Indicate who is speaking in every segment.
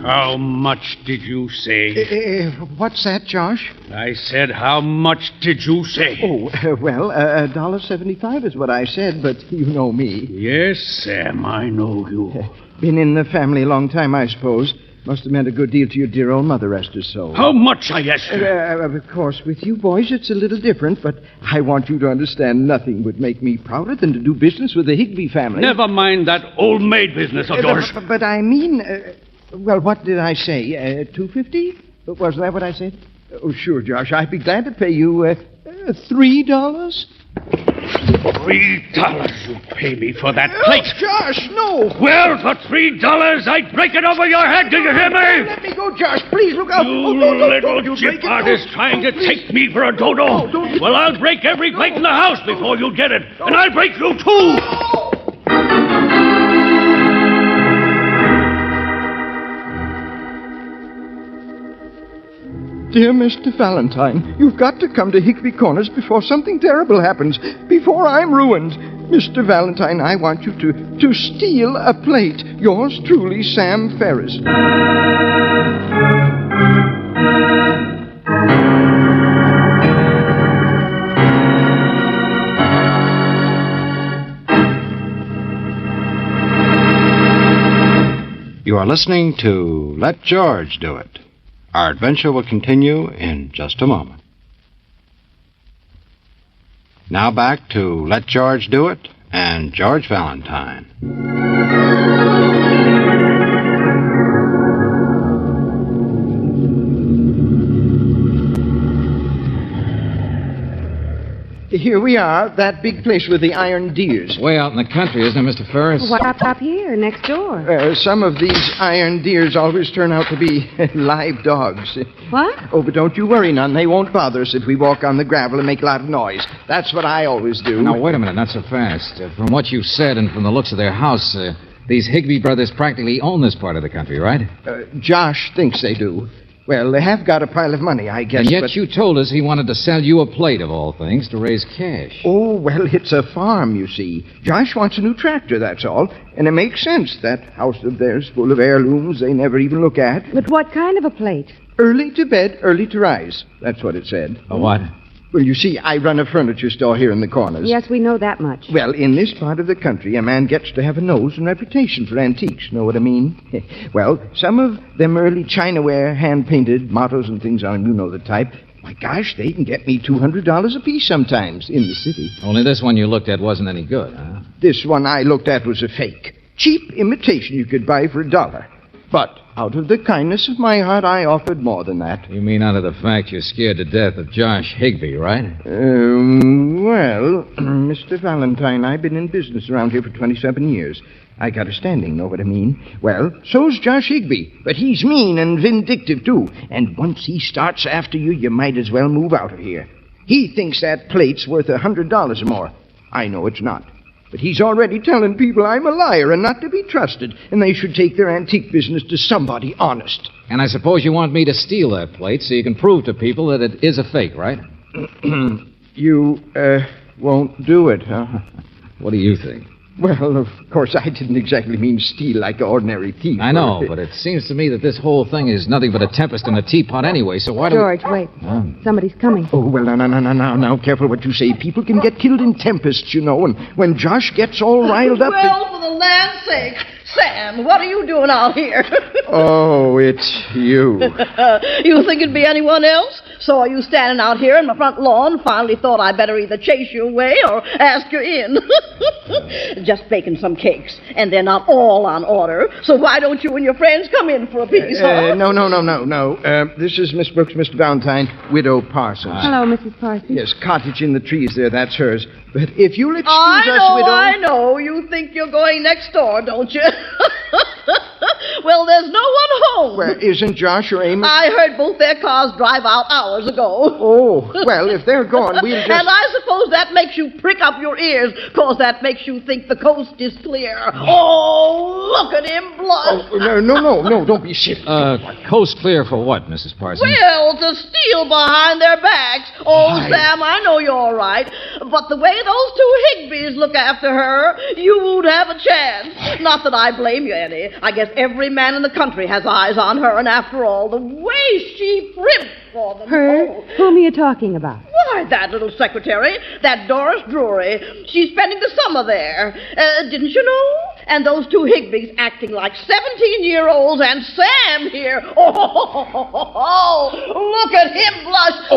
Speaker 1: How much did you say?
Speaker 2: What's that, Josh?
Speaker 1: I said, how much did you say?
Speaker 2: Oh, well, $1.75 is what I said, but you know me.
Speaker 1: Yes, Sam, I know you.
Speaker 2: Been in the family a long time, I suppose. Must have meant a good deal to your dear old mother, rest her soul.
Speaker 1: How much, I asked you?
Speaker 2: Of course, with you boys, it's a little different, but I want you to understand nothing would make me prouder than to do business with the Higbee family.
Speaker 1: Never mind that old maid business of yours.
Speaker 2: But I mean... well, what did I say? $2.50? Wasn't that what I said? Oh, sure, Josh. I'd be glad to pay you $3.
Speaker 1: $3 you pay me for that plate.
Speaker 2: Oh, Josh, no.
Speaker 1: Well, for $3, I'd break it over your head. Do you hear me?
Speaker 2: Let me go, Josh. Please look out.
Speaker 1: You little chip artist trying to take me for a dodo. Well, I'll break every plate in the house before you get it. And I'll break you, too.
Speaker 2: Dear Mr. Valentine, you've got to come to Higbee Corners before something terrible happens, before I'm ruined. Mr. Valentine, I want you to steal a plate. Yours truly, Sam Ferris.
Speaker 3: You are listening to Let George Do It. Our adventure will continue in just a moment. Now back to Let George Do It and George Valentine.
Speaker 2: Here we are, that big place with the iron deers.
Speaker 4: Way out in the country, isn't it, Mr. Ferris?
Speaker 5: What up here, next door?
Speaker 2: Some of these iron deers always turn out to be live dogs.
Speaker 5: What?
Speaker 2: Oh, but don't you worry none. They won't bother us if we walk on the gravel and make a lot of noise. That's what I always do.
Speaker 4: Now, wait a minute, not so fast. From what you said and from the looks of their house, these Higbee brothers practically own this part of the country, right?
Speaker 2: Josh thinks they do. Well, they have got a pile of money, I guess.
Speaker 4: And yet
Speaker 2: but...
Speaker 4: you told us he wanted to sell you a plate, of all things, to raise cash.
Speaker 2: Oh, well, it's a farm, you see. Josh wants a new tractor, that's all. And it makes sense. That house of theirs full of heirlooms they never even look at.
Speaker 5: But what kind of a plate?
Speaker 2: Early to bed, early to rise. That's what it said.
Speaker 4: A what?
Speaker 2: Well, you see, I run a furniture store here in the corners.
Speaker 5: Yes, we know that much.
Speaker 2: Well, in this part of the country, a man gets to have a nose and reputation for antiques. Know what I mean? Well, some of them early chinaware, hand-painted, mottos and things on them, you know the type. My gosh, they can get me $200 apiece sometimes in the city.
Speaker 4: Only this one you looked at wasn't any good, huh?
Speaker 2: This one I looked at was a fake. Cheap imitation you could buy for $1. But out of the kindness of my heart, I offered more than that.
Speaker 4: You mean out of the fact you're scared to death of Josh Higbee, right?
Speaker 2: Well, Mr. Valentine, I've been in business around here for 27 years. I got a standing, know what I mean? Well, so's Josh Higbee, but he's mean and vindictive, too. And once he starts after you, you might as well move out of here. He thinks that plate's worth $100 or more. I know it's not. But he's already telling people I'm a liar and not to be trusted, and they should take their antique business to somebody honest.
Speaker 4: And I suppose you want me to steal that plate so you can prove to people that it is a fake, right?
Speaker 2: You, won't do it, huh?
Speaker 4: What do you think?
Speaker 2: Well, of course, I didn't exactly mean steal like an ordinary thief.
Speaker 4: I know, but it seems to me that this whole thing is nothing but a tempest in a teapot anyway, so why don't
Speaker 5: George, wait. Somebody's coming.
Speaker 2: Oh, well, now, careful what you say. People can get killed in tempests, you know, and when Josh gets all riled up...
Speaker 6: Well, for the land's sake, Sam, what are you doing out here?
Speaker 2: Oh, it's you.
Speaker 6: You think it'd be anyone else? Saw you standing out here in my front lawn, finally thought I'd better either chase you away or ask you in. Just baking some cakes, and they're not all on order, so why don't you and your friends come in for a piece, huh?
Speaker 2: No. This is Miss Brooks, Mr. Valentine, Widow Parsons.
Speaker 5: Hello, Mrs. Parsons.
Speaker 2: Yes, cottage in the trees there, that's hers. But if you'll excuse us, Widow...
Speaker 6: I know. You think you're going next door, don't you? Well, there's no one home.
Speaker 2: Well, isn't Josh or Amos...
Speaker 6: I heard both their cars drive out hours ago.
Speaker 2: Oh, well, if they're gone, we'll just...
Speaker 6: And I suppose that makes you prick up your ears, 'cause that makes you think the coast is clear. Oh, look at him blush.
Speaker 2: Oh, no, don't be silly.
Speaker 4: Coast clear for what, Mrs. Parsons?
Speaker 6: Well, to steal behind their backs. Oh, Sam, I know you're all right. But the way those two Higbees look after her, you won't have a chance. Not that I blame you any. I guess every man in the country has eyes on her, and after all, the way she primps for them.
Speaker 5: Her?
Speaker 6: Oh.
Speaker 5: Whom are you talking about?
Speaker 6: Why, that little secretary, that Doris Drury. She's spending the summer there. Didn't you know? And those two Higbees acting like 17-year-olds, and Sam here. Oh, look at him blush.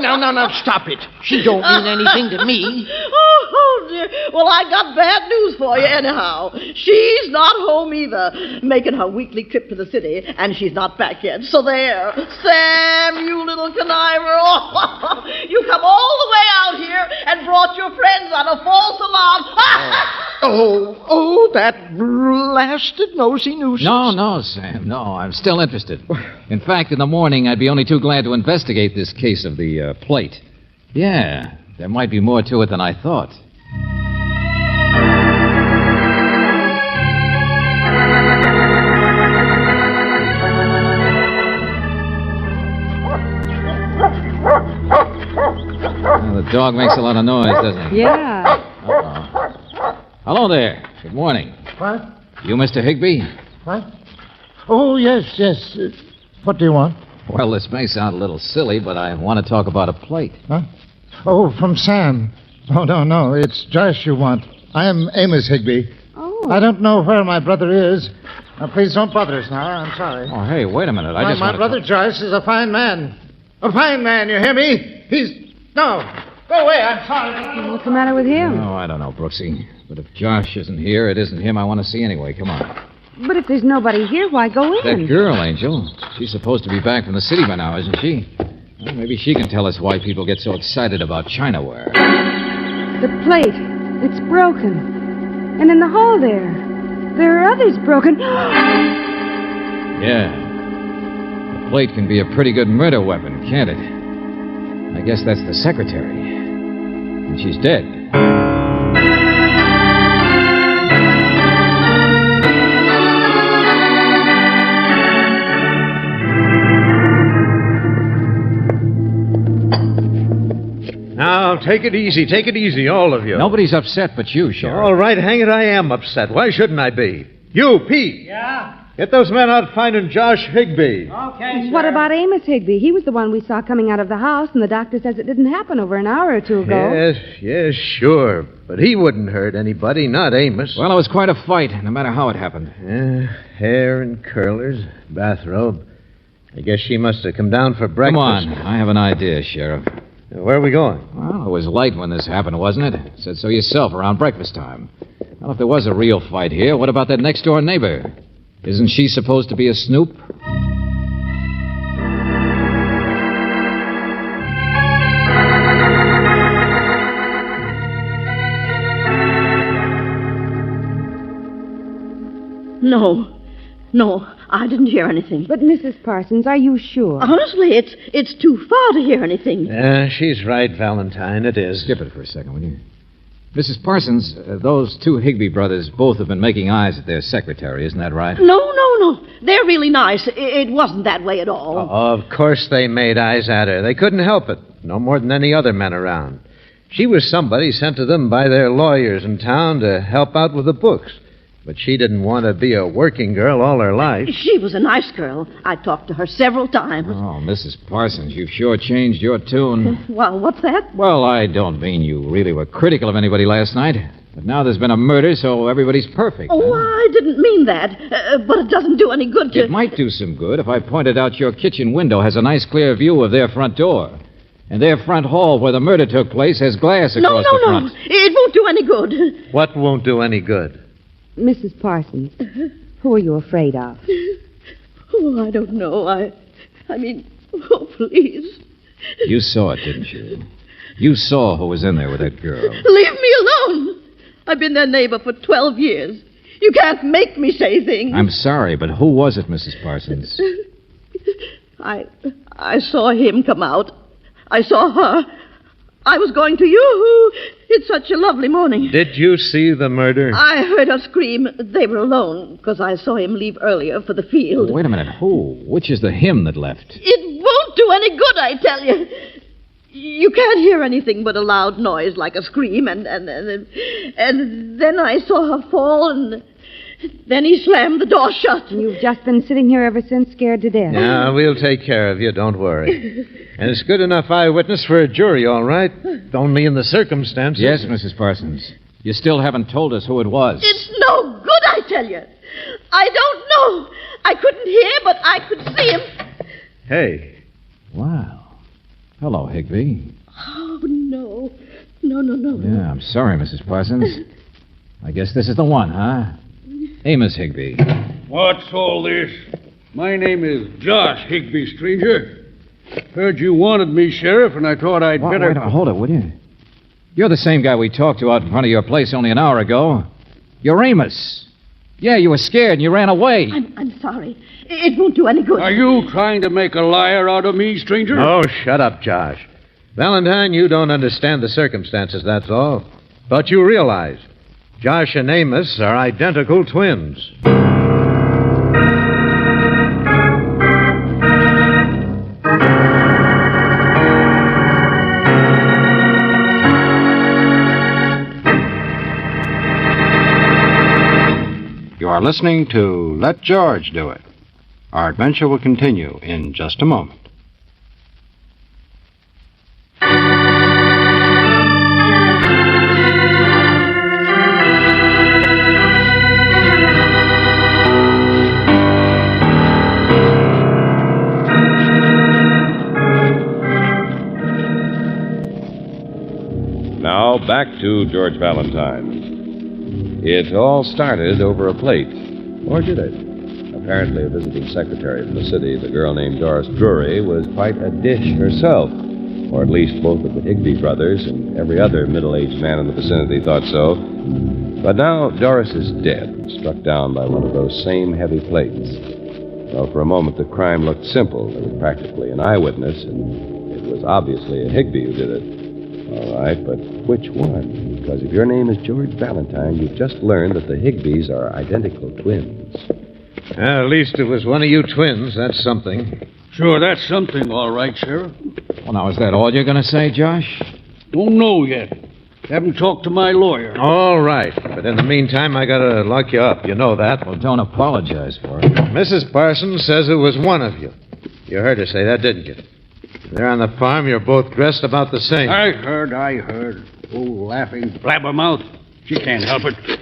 Speaker 2: Now, stop it. She don't mean anything to me.
Speaker 6: Oh, dear. Well, I got bad news for you anyhow. She's not home either, making her weekly trip to the city, and she's not back yet. So there. Sam, you little conniver. Oh, you come all the way out here and brought your friends on a false alarm.
Speaker 2: That blasted nosy nuisance.
Speaker 4: No, Sam. No, I'm still interested. In fact, in the morning, I'd be only too glad to investigate this case of the plate. Yeah, there might be more to it than I thought. Well, the dog makes a lot of noise, doesn't he?
Speaker 5: Yeah.
Speaker 4: Uh-oh. Hello there. Good morning.
Speaker 7: What?
Speaker 4: You Mr. Higby?
Speaker 7: What? Oh, yes. What do you want?
Speaker 4: Well, this may sound a little silly, but I want to talk about a plate.
Speaker 7: Huh? Oh, from Sam. Oh, no. It's Joyce you want. I am Amos Higby.
Speaker 5: Oh.
Speaker 7: I don't know where my brother is. Please don't bother us now. I'm sorry.
Speaker 4: Oh, hey, wait a minute.
Speaker 7: My brother Joyce is a fine man. A fine man, you hear me? No. Go away, I'm sorry.
Speaker 5: What's the matter with him?
Speaker 4: Oh, I don't know, Brooksy. But if Josh isn't here, it isn't him I want to see anyway. Come on.
Speaker 5: But if there's nobody here, why go in?
Speaker 4: That girl, Angel. She's supposed to be back from the city by now, isn't she? Well, maybe she can tell us why people get so excited about Chinaware.
Speaker 5: The plate. It's broken. And in the hall there are others broken.
Speaker 4: Yeah. The plate can be a pretty good murder weapon, can't it? I guess that's the secretary. And she's dead.
Speaker 3: Now, take it easy, all of you.
Speaker 4: Nobody's upset but you, Sheriff.
Speaker 3: All right, hang it, I am upset. Why shouldn't I be? You, Pete.
Speaker 8: Yeah?
Speaker 3: Get those men out finding Josh Higby.
Speaker 8: Okay,
Speaker 5: What
Speaker 8: Sheriff.
Speaker 5: about Amos Higby? He was the one we saw coming out of the house, and the doctor says it didn't happen over an hour or two ago.
Speaker 3: Yes, sure. But he wouldn't hurt anybody, not Amos.
Speaker 4: Well, it was quite a fight, no matter how it happened.
Speaker 3: Hair and curlers, bathrobe. I guess she must have come down for breakfast.
Speaker 4: Come on, I have an idea, Sheriff.
Speaker 3: Where are we going?
Speaker 4: Well, it was light when this happened, wasn't it? Said so yourself, around breakfast time. Well, if there was a real fight here, what about that next-door neighbor? Isn't she supposed to be a snoop?
Speaker 6: No, I didn't hear anything.
Speaker 5: But, Mrs. Parsons, are you sure?
Speaker 6: Honestly, it's too far to hear anything.
Speaker 3: She's right, Valentine, it is.
Speaker 4: Skip it for a second, will you? Mrs. Parsons, those two Higby brothers both have been making eyes at their secretary, isn't that right?
Speaker 6: No. They're really nice. It wasn't that way at all.
Speaker 3: Of course they made eyes at her. They couldn't help it. No more than any other men around. She was somebody sent to them by their lawyers in town to help out with the books. But she didn't want to be a working girl all her life.
Speaker 6: She was a nice girl. I talked to her several times.
Speaker 4: Oh, Mrs. Parsons, you've sure changed your tune.
Speaker 6: Well, what's that?
Speaker 4: Well, I don't mean you really were critical of anybody last night. But now there's been a murder, so everybody's perfect.
Speaker 6: Oh, I didn't mean that. But it doesn't do any good to...
Speaker 4: It might do some good if I pointed out your kitchen window has a nice clear view of their front door. And their front hall where the murder took place has glass across the front.
Speaker 6: No. It won't do any good.
Speaker 3: What won't do any good?
Speaker 5: Mrs. Parsons, who are you afraid of?
Speaker 6: Oh, I don't know. I mean, oh, please.
Speaker 4: You saw it, didn't you? You saw who was in there with that girl.
Speaker 6: Leave me alone. I've been their neighbor for 12 years. You can't make me say things.
Speaker 4: I'm sorry, but who was it, Mrs. Parsons?
Speaker 6: I saw him come out. I saw her. I was going to you. It's such a lovely morning.
Speaker 3: Did you see the murder?
Speaker 6: I heard her scream. They were alone, because I saw him leave earlier for the field.
Speaker 4: Wait a minute. Who? Which is the him that left?
Speaker 6: It won't do any good, I tell you. You can't hear anything but a loud noise like a scream, and then I saw her fall, and then he slammed the door shut.
Speaker 5: You've just been sitting here ever since, scared to death.
Speaker 3: Yeah, we'll take care of you, don't worry. And it's good enough eyewitness for a jury, all right? Only in the circumstances.
Speaker 4: Yes, Mrs. Parsons. You still haven't told us who it was.
Speaker 6: It's no good, I tell you. I don't know. I couldn't hear, but I could see him.
Speaker 3: Hey.
Speaker 4: Wow. Hello, Higby.
Speaker 6: Oh, no. No.
Speaker 4: Yeah, I'm sorry, Mrs. Parsons. I guess this is the one, huh? Amos Higby.
Speaker 1: What's all this? My name is Josh Higby, stranger. Heard you wanted me, Sheriff, and I thought I'd better...
Speaker 4: Wait, hold it, will you? You're the same guy we talked to out in front of your place only an hour ago. You're Amos. Yeah, you were scared and you ran away.
Speaker 6: I'm sorry. It won't do any good.
Speaker 1: Are you trying to make a liar out of me, stranger?
Speaker 3: Oh, shut up, Josh. Valentine, you don't understand the circumstances, that's all. But you realize Josh and Amos are identical twins.
Speaker 8: You are listening to Let George Do It. Our adventure will continue in just a moment.
Speaker 9: Now back to George Valentine. It all started over a plate. Or did it? Apparently, a visiting secretary from the city, the girl named Doris Drury, was quite a dish herself. Or at least both of the Higby brothers and every other middle-aged man in the vicinity thought so. But now Doris is dead, struck down by one of those same heavy plates. Well, for a moment, the crime looked simple. There was practically an eyewitness, and it was obviously a Higby who did it. All right, but which one? Because if your name is George Valentine, you've just learned that the Higbys are identical twins.
Speaker 3: At least it was one of you twins. That's something.
Speaker 1: Sure, that's something, all right, Sheriff.
Speaker 4: Well, now, is that all you're going to say, Josh?
Speaker 1: Don't know yet. Haven't talked to my lawyer.
Speaker 3: All right. But in the meantime, I got to lock you up. You know that.
Speaker 4: Well, don't apologize for it.
Speaker 3: Mrs. Parsons says it was one of you. You heard her say that, didn't you? There on the farm, you're both dressed about the same.
Speaker 1: I heard. Oh, laughing blabbermouth. She can't help it.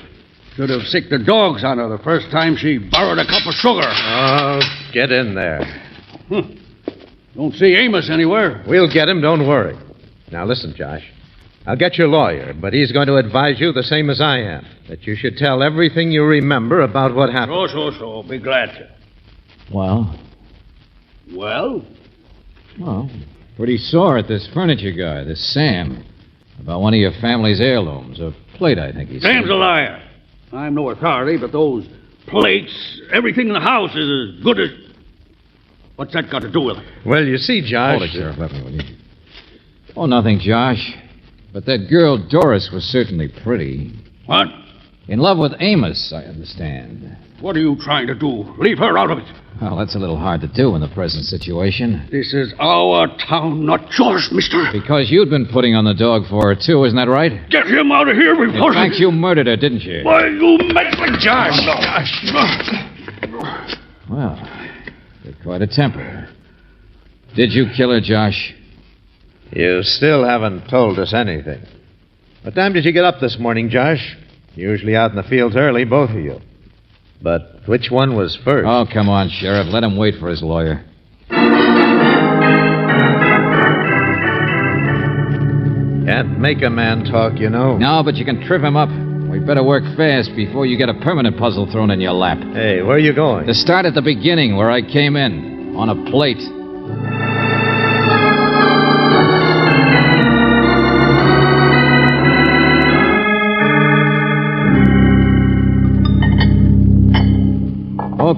Speaker 1: Should have sicked the dogs on her the first time she borrowed a cup of sugar.
Speaker 3: Oh, get in there.
Speaker 1: Don't see Amos anywhere.
Speaker 3: We'll get him, don't worry. Now, listen, Josh. I'll get your lawyer, but he's going to advise you the same as I am, that you should tell everything you remember about what happened.
Speaker 1: So. Be glad to.
Speaker 4: Well, pretty sore at this furniture guy, this Sam, about one of your family's heirlooms. A plate, I think he said.
Speaker 1: Sam's a liar. I'm no authority, but those plates, everything in the house is as good as... What's that got to do with it?
Speaker 3: Well, you see, Josh...
Speaker 4: Hold it, Sheriff. Let me, will you? Oh, nothing, Josh. But that girl, Doris, was certainly pretty.
Speaker 1: What?
Speaker 4: In love with Amos, I understand.
Speaker 1: What are you trying to do? Leave her out of it.
Speaker 4: Well, that's a little hard to do in the present situation.
Speaker 1: This is our town, not yours, mister.
Speaker 4: Because you'd been putting on the dog for her, too, isn't that right?
Speaker 1: Get him out of here before...
Speaker 4: In fact, you murdered her, didn't you?
Speaker 1: Why, you meddling...
Speaker 3: Josh!
Speaker 4: Well, you're quite a temper. Did you kill her, Josh?
Speaker 3: You still haven't told us anything. What time did you get up this morning, Josh? Usually out in the fields early, both of you. But which one was first?
Speaker 4: Oh, come on, Sheriff. Let him wait for his lawyer.
Speaker 3: Can't make a man talk, you know.
Speaker 4: No, but you can trip him up. We'd better work fast before you get a permanent puzzle thrown in your lap.
Speaker 3: Hey, where are you going?
Speaker 4: To start at the beginning, where I came in, on a plate.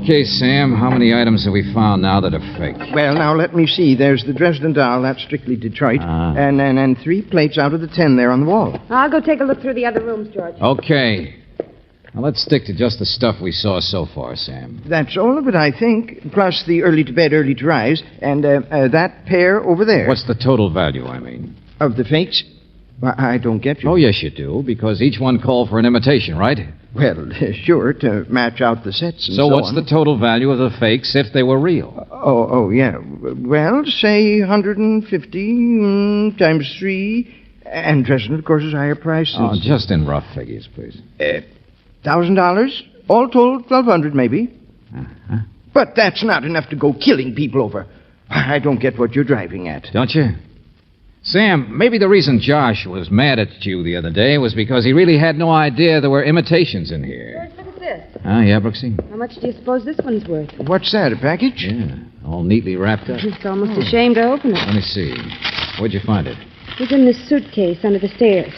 Speaker 4: Okay, Sam, how many items have we found now that are fake?
Speaker 2: Well, now let me see. There's the Dresden doll. That's strictly Detroit. And 3 plates out of the 10 there on the wall.
Speaker 5: I'll go take a look through the other rooms, George.
Speaker 4: Okay. Now, let's stick to just the stuff we saw so far, Sam.
Speaker 2: That's all of it, I think. Plus the early to bed, early to rise. And that pair over there.
Speaker 4: What's the total value, I mean?
Speaker 2: Of the fakes? Well, I don't get you.
Speaker 4: Oh, yes, you do, because each one called for an imitation, right?
Speaker 2: Well, sure, to match out the sets and
Speaker 4: So
Speaker 2: so
Speaker 4: what's
Speaker 2: on.
Speaker 4: the total value of the fakes if they were real?
Speaker 2: Oh, yeah. Well, say 150 times 3. And Dresden, of course, is higher price.
Speaker 4: Oh, just in rough figures, please.
Speaker 2: $1,000. All told, 1,200 maybe.
Speaker 4: Uh-huh.
Speaker 2: But that's not enough to go killing people over. I don't get what you're driving at.
Speaker 4: Don't you? Sam, maybe the reason Josh was mad at you the other day was because he really had no idea there were imitations in here.
Speaker 5: George, look at this.
Speaker 4: Ah, yeah, Brooksy?
Speaker 5: How much do you suppose this one's worth?
Speaker 2: What's that, a package?
Speaker 4: Yeah, all neatly wrapped up.
Speaker 5: It's almost a shame to open it.
Speaker 4: Let me see. Where'd you find it?
Speaker 5: It was in this suitcase under the stairs.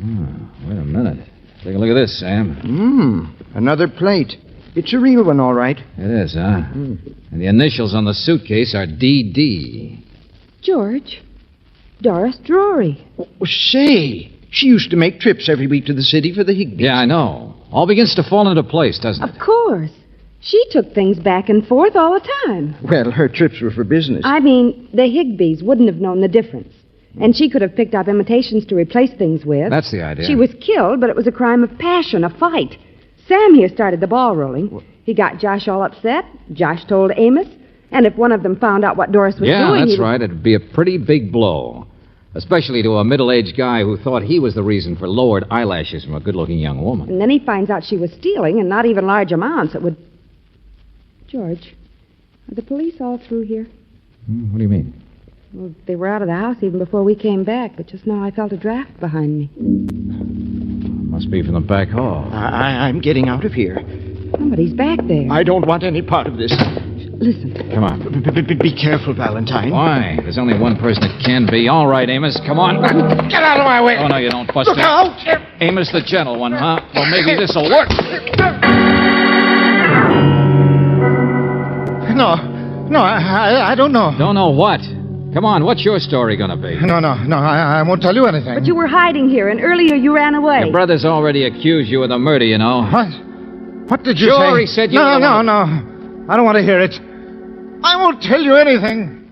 Speaker 4: Oh, wait a minute. Take a look at this, Sam.
Speaker 2: Another plate. It's a real one, all right.
Speaker 4: It is, huh? And the initials on the suitcase are DD.
Speaker 5: George, Doris Drury.
Speaker 2: Oh, say, she used to make trips every week to the city for the Higbees.
Speaker 4: Yeah, I know. All begins to fall into place, doesn't it?
Speaker 5: Of course. She took things back and forth all the time.
Speaker 2: Well, her trips were for business.
Speaker 5: I mean, the Higbees wouldn't have known the difference. And she could have picked up imitations to replace things with.
Speaker 4: That's the idea.
Speaker 5: She was killed, but it was a crime of passion, a fight. Sam here started the ball rolling. He got Josh all upset. Josh told Amos. And if one of them found out what Doris was doing...
Speaker 4: Yeah, that's right. It'd be a pretty big blow. Especially to a middle-aged guy who thought he was the reason for lowered eyelashes from a good-looking young woman.
Speaker 5: And then he finds out she was stealing, and not even large amounts. It would... George, are the police all through here?
Speaker 4: What do you mean?
Speaker 5: Well, they were out of the house even before we came back, but just now I felt a draft behind me.
Speaker 4: Must be from the back hall.
Speaker 2: I'm getting out of here.
Speaker 5: Somebody's back there.
Speaker 2: I don't want any part of this.
Speaker 5: Listen.
Speaker 4: Come on.
Speaker 2: Be careful, Valentine.
Speaker 4: Why? There's only one person that can be. All right, Amos, come on.
Speaker 7: Get out of my way!
Speaker 4: Oh, no, you don't, Buster.
Speaker 7: Look out!
Speaker 4: Amos the gentle one, huh? Well, maybe this'll work.
Speaker 7: No, I don't know.
Speaker 4: Don't know what? Come on, what's your story gonna be?
Speaker 7: No, I won't tell you anything.
Speaker 5: But you were hiding here, and earlier you ran away.
Speaker 4: Your brother's already accused you of the murder, you know.
Speaker 7: What? What did you say?
Speaker 4: Sure, he said you
Speaker 7: No,
Speaker 4: were the one-
Speaker 7: no. I don't want to hear it. I won't tell you anything.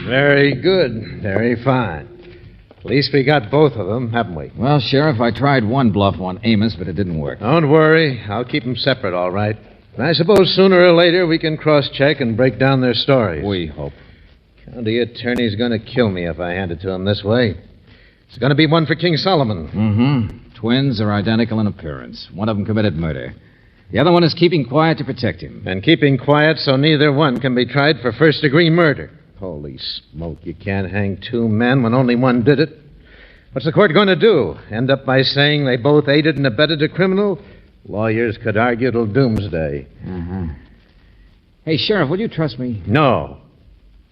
Speaker 3: Very good. Very fine. At least we got both of them, haven't we?
Speaker 4: Well, Sheriff, I tried one bluff on Amos, but it didn't work.
Speaker 3: Don't worry. I'll keep them separate, all right. And I suppose sooner or later we can cross-check and break down their stories.
Speaker 4: We hope.
Speaker 3: County attorney's going to kill me if I hand it to him this way. It's going to be one for King Solomon.
Speaker 4: Mm-hmm. Twins are identical in appearance. One of them committed murder. The other one is keeping quiet to protect him.
Speaker 3: And keeping quiet so neither one can be tried for first-degree murder. Holy smoke, you can't hang 2 men when only one did it. What's the court going to do? End up by saying they both aided and abetted a criminal? Lawyers could argue till doomsday.
Speaker 4: Uh-huh. Hey, Sheriff, will you trust me?
Speaker 3: No.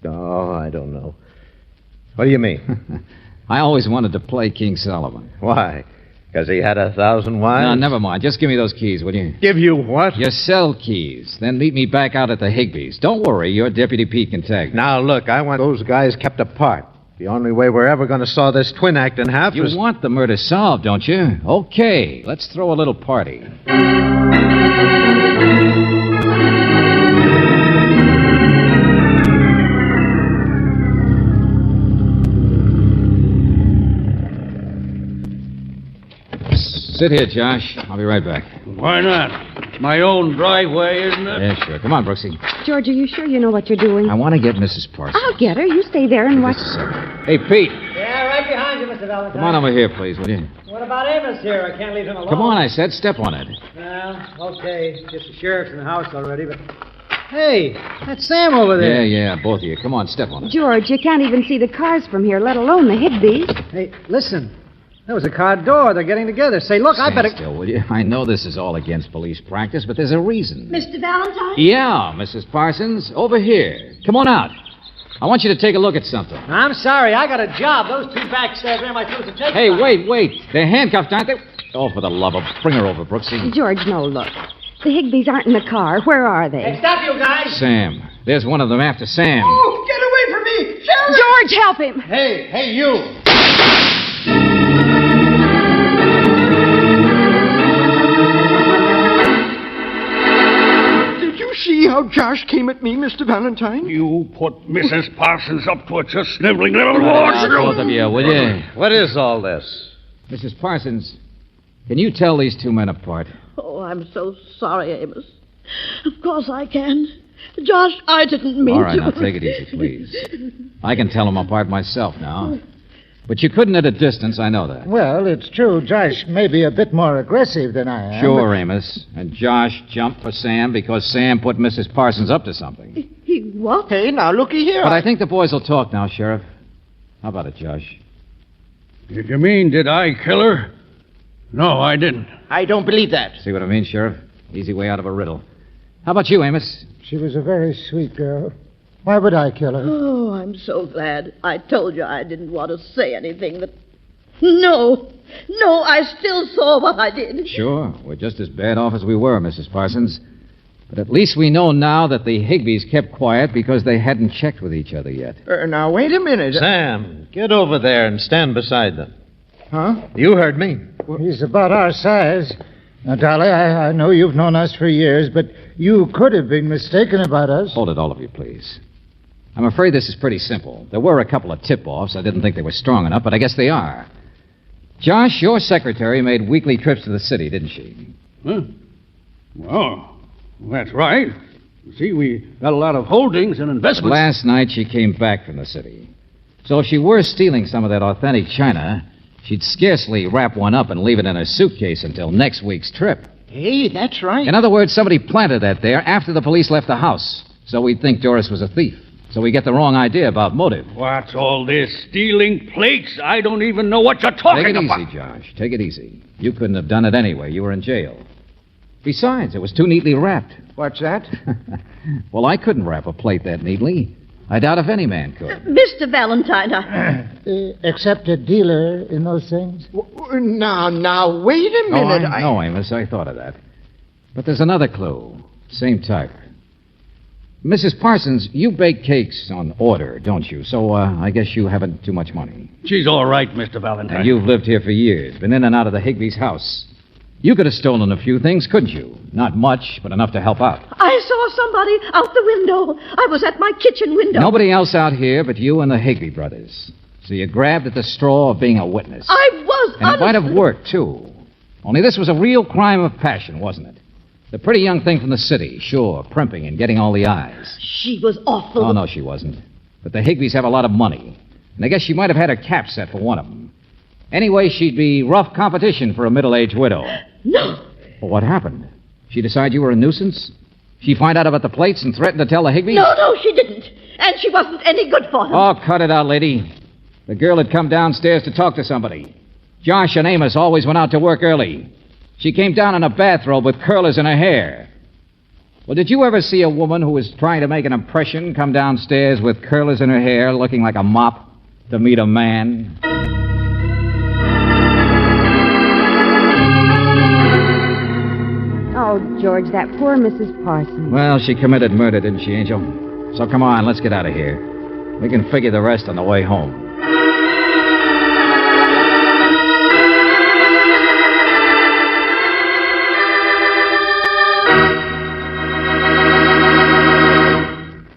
Speaker 3: Oh, I don't know. What do you mean?
Speaker 4: I always wanted to play King Solomon.
Speaker 3: Why? Because he had 1,000 wives?
Speaker 4: No, never mind. Just give me those keys, will you?
Speaker 3: Give you what?
Speaker 4: Your cell keys. Then meet me back out at the Higbees. Don't worry, your Deputy Pete can tag me.
Speaker 3: Now, look, I want those guys kept apart. The only way we're ever going to saw this twin act in half
Speaker 4: You
Speaker 3: is...
Speaker 4: want the murder solved, don't you? Okay, let's throw a little party. Sit here, Josh. I'll be right back.
Speaker 1: Why not? It's my own driveway, isn't it?
Speaker 4: Yeah, sure. Come on, Brooksy.
Speaker 5: George, are you sure you know what you're doing?
Speaker 4: I want to get Mrs. Parsons.
Speaker 5: I'll get her. You stay there and watch.
Speaker 4: Just a second. Hey, Pete.
Speaker 10: Yeah, right behind you, Mr. Valentine.
Speaker 4: Come on over here, please, will you?
Speaker 10: What about Amos here? I can't leave him alone.
Speaker 4: Come on, I said. Step on it.
Speaker 10: Well, okay. Guess the sheriff's in the house already, but... Hey, that's Sam over there.
Speaker 4: Yeah, both of you. Come on, step on it.
Speaker 5: George, you can't even see the cars from here, let alone the Higbees.
Speaker 10: Hey, listen. That was a car door. They're getting together. Say, look, I better...
Speaker 4: Stand still, will you? I know this is all against police practice, but there's a reason.
Speaker 6: Mr. Valentine?
Speaker 4: Yeah, Mrs. Parsons, over here. Come on out. I want you to take a look at something.
Speaker 10: I'm sorry, I got a job. Those two backstairs ran my tools to take.
Speaker 4: Hey, wait. They're handcuffed, aren't they? Oh, for the love of... Bring her over, Brooksy.
Speaker 5: George, no, look. The Higbees aren't in the car. Where are they?
Speaker 10: Hey, stop you guys!
Speaker 4: Sam. There's one of them after Sam.
Speaker 7: Oh, get away from me! Sheriff!
Speaker 5: George, help him!
Speaker 7: Hey, you!
Speaker 2: Did you see how Josh came at me, Mr. Valentine?
Speaker 1: You put Mrs. Parsons up to it, you sniveling little
Speaker 4: Both of you, will you?
Speaker 3: What is all this?
Speaker 4: Mrs. Parsons, can you tell these two men apart?
Speaker 6: Oh, I'm so sorry, Amos. Of course I can. Josh, I didn't mean
Speaker 4: All right,
Speaker 6: to.
Speaker 4: now take it easy, please. I can tell them apart myself now. But you couldn't at a distance, I know that.
Speaker 7: Well, it's true. Josh may be a bit more aggressive than I am.
Speaker 4: Sure, Amos. And Josh jumped for Sam because Sam put Mrs. Parsons up to something.
Speaker 6: He what?
Speaker 2: Hey, now, looky here.
Speaker 4: But I think the boys will talk now, Sheriff. How about it, Josh?
Speaker 1: Did you mean, did I kill her? No, I didn't.
Speaker 2: I don't believe that.
Speaker 4: See what I mean, Sheriff? Easy way out of a riddle. How about you, Amos?
Speaker 7: She was a very sweet girl. Why would I kill her?
Speaker 6: Oh, I'm so glad. I told you I didn't want to say anything that... No, I still saw what I did.
Speaker 4: Sure. We're just as bad off as we were, Mrs. Parsons. But at least we know now that the Higbees kept quiet because they hadn't checked with each other yet.
Speaker 2: Now, wait a minute.
Speaker 3: Sam, get over there and stand beside them.
Speaker 2: Huh?
Speaker 3: You heard me.
Speaker 7: He's about our size. Now, Dolly, I know you've known us for years, but you could have been mistaken about us.
Speaker 4: Hold it, all of you, please. I'm afraid this is pretty simple. There were a couple of tip-offs. I didn't think they were strong enough, but I guess they are. Josh, your secretary made weekly trips to the city, didn't she?
Speaker 1: Huh? Well, that's right. You see, we got a lot of holdings and
Speaker 4: But
Speaker 1: investments.
Speaker 4: last night she came back from the city. So if she were stealing some of that authentic china, she'd scarcely wrap one up and leave it in her suitcase until next week's trip.
Speaker 2: Hey, that's right.
Speaker 4: In other words, somebody planted that there after the police left the house, so we'd think Doris was a thief. So we get the wrong idea about motive.
Speaker 1: What's all this? Stealing plates? I don't even know what you're talking
Speaker 4: Take it
Speaker 1: about.
Speaker 4: easy, Josh. Take it easy. You couldn't have done it anyway. You were in jail. Besides, it was too neatly wrapped.
Speaker 2: What's that?
Speaker 4: Well, I couldn't wrap a plate that neatly. I doubt if any man could.
Speaker 6: Mr. Valentine, I...
Speaker 7: Accepted dealer in those things?
Speaker 2: Now, wait a
Speaker 4: Oh,
Speaker 2: minute.
Speaker 4: I know, Amos. I thought of that. But there's another clue. Same type. Mrs. Parsons, you bake cakes on order, don't you? So I guess you haven't too much money.
Speaker 1: She's all right, Mr. Valentine.
Speaker 4: And you've lived here for years, been in and out of the Higbee's house. You could have stolen a few things, couldn't you? Not much, but enough to help out.
Speaker 6: I saw somebody out the window. I was at my kitchen window.
Speaker 4: Nobody else out here but you and the Higbee brothers. So you grabbed at the straw of being a witness.
Speaker 6: I was
Speaker 4: And it might have
Speaker 6: honestly-
Speaker 4: worked, too. Only this was a real crime of passion, wasn't it? The pretty young thing from the city, sure, primping and getting all the eyes.
Speaker 6: She was awful.
Speaker 4: Oh, no, she wasn't. But the Higbees have a lot of money. And I guess she might have had her cap set for one of them. Anyway, she'd be rough competition for a middle-aged widow.
Speaker 6: No.
Speaker 4: Well, what happened? She decide you were a nuisance? She find out about the plates and threatened to tell the Higbees?
Speaker 6: No, she didn't. And she wasn't any good for them.
Speaker 4: Oh, cut it out, lady. The girl had come downstairs to talk to somebody. Josh and Amos always went out to work early. She came down in a bathrobe with curlers in her hair. Well, did you ever see a woman who was trying to make an impression come downstairs with curlers in her hair looking like a mop to meet a man?
Speaker 5: Oh, George, that poor Mrs. Parsons.
Speaker 4: Well, she committed murder, didn't she, Angel? So come on, let's get out of here. We can figure the rest on the way home.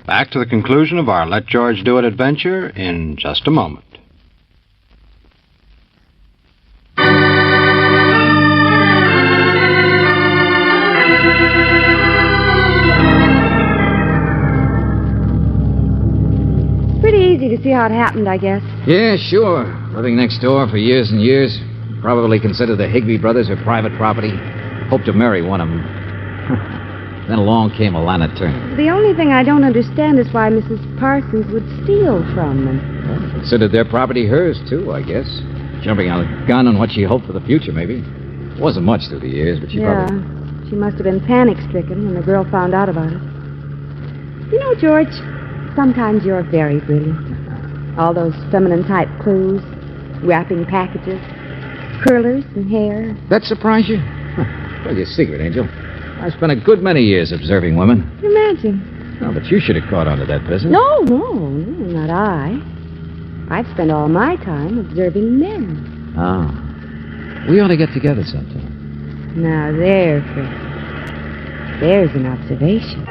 Speaker 8: Back to the conclusion of our Let George Do It adventure in just a moment.
Speaker 5: Pretty easy to see how it happened, I guess.
Speaker 4: Yeah, sure. Living next door for years and years. Probably considered the Higbee brothers her private property. Hoped to marry one of them. Then along came Alana Turner.
Speaker 5: The only thing I don't understand is why Mrs. Parsons would steal from them.
Speaker 4: Well, considered their property hers, too, I guess. Jumping on a gun on what she hoped for the future, maybe. Wasn't much through the years, but she
Speaker 5: Yeah,
Speaker 4: probably...
Speaker 5: she must have been panic-stricken when the girl found out about it. You know, George, sometimes you're very brilliant. All those feminine-type clues, wrapping packages, curlers and hair.
Speaker 4: That surprise you? Tell you a secret, Angel. I spent a good many years observing women.
Speaker 5: Imagine.
Speaker 4: Oh, but you should have caught on to that business.
Speaker 5: No, not I. I've spent all my time observing men.
Speaker 4: Oh. We ought to get together sometime.
Speaker 5: Now there, Fred. There's an observation.